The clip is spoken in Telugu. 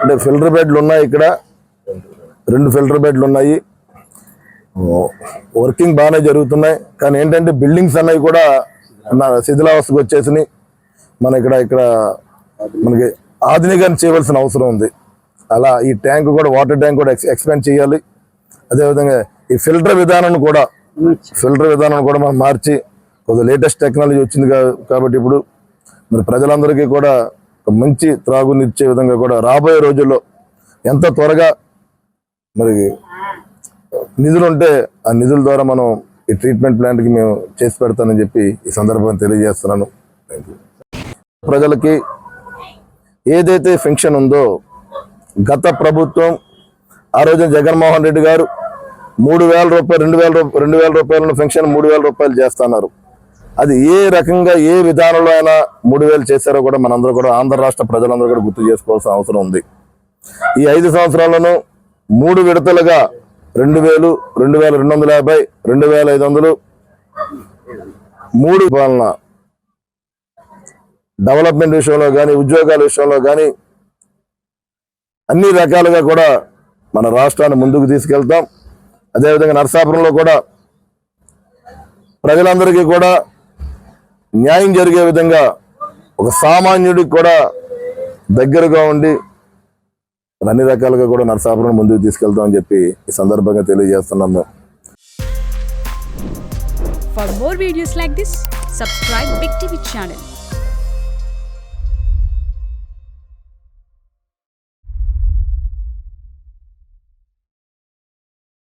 అంటే ఫిల్టర్ బెడ్లు ఉన్నాయి, ఇక్కడ 2 ఫిల్టర్ బెడ్లు ఉన్నాయి, వర్కింగ్ బాగానే జరుగుతున్నాయి. కానీ ఏంటంటే బిల్డింగ్స్ అన్నవి కూడా శిథిలావస్థకు వచ్చేసినాయి. ఇక్కడ మనకి ఆధునికరణ చేయవలసిన అవసరం ఉంది. అలా ఈ ట్యాంక్ కూడా, వాటర్ ట్యాంక్ కూడా ఎక్స్పాండ్ చేయాలి. అదేవిధంగా ఈ ఫిల్టర్ విధానాన్ని కూడా మనం మార్చి, కొద్దిగా లేటెస్ట్ టెక్నాలజీ వచ్చింది కాబట్టి ఇప్పుడు మరి ప్రజలందరికీ కూడా ఒక మంచి త్రాగునిచ్చే విధంగా కూడా రాబోయే రోజుల్లో ఎంత త్వరగా మరి నిధులు ఉంటే ఆ నిధుల ద్వారా మనం ఈ ట్రీట్మెంట్ ప్లాంట్కి మేము చేసి పెడతానని చెప్పి ఈ సందర్భంగా తెలియజేస్తున్నాను. ప్రజలకి ఏదైతే పెన్షన్ ఉందో గత ప్రభుత్వం ఆ రోజున జగన్మోహన్ రెడ్డి గారు 3,000 రూపాయలు 2,000 రూపాయలను పెన్షన్ 3,000 రూపాయలు చేస్తున్నారు. అది ఏ రకంగా ఏ విధానంలో అయినా 3,000 చేశారో కూడా మనందరూ కూడా ఆంధ్ర రాష్ట్ర ప్రజలందరూ కూడా గుర్తు చేసుకోవాల్సిన అవసరం ఉంది. ఈ 5 సంవత్సరాలను 3 విడతలుగా 2,000, 2,250, 2,500 3 పాలన డెవలప్మెంట్ విషయంలో కానీ, ఉద్యోగాల విషయంలో కానీ అన్ని రకాలుగా కూడా మన రాష్ట్రాన్ని ముందుకు తీసుకెళ్తాం. అదేవిధంగా నరసాపురంలో కూడా ప్రజలందరికీ కూడా న్యాయం జరిగే విధంగా ఒక సామాన్యుడికి కూడా దగ్గరగా ఉండి అన్ని రకాలుగా కూడా నరసాపురం ముందుకు తీసుకెళ్తామని చెప్పి ఈ సందర్భంగా తెలియజేస్తున్నాము. For more videos like this, subscribe Big TV channel.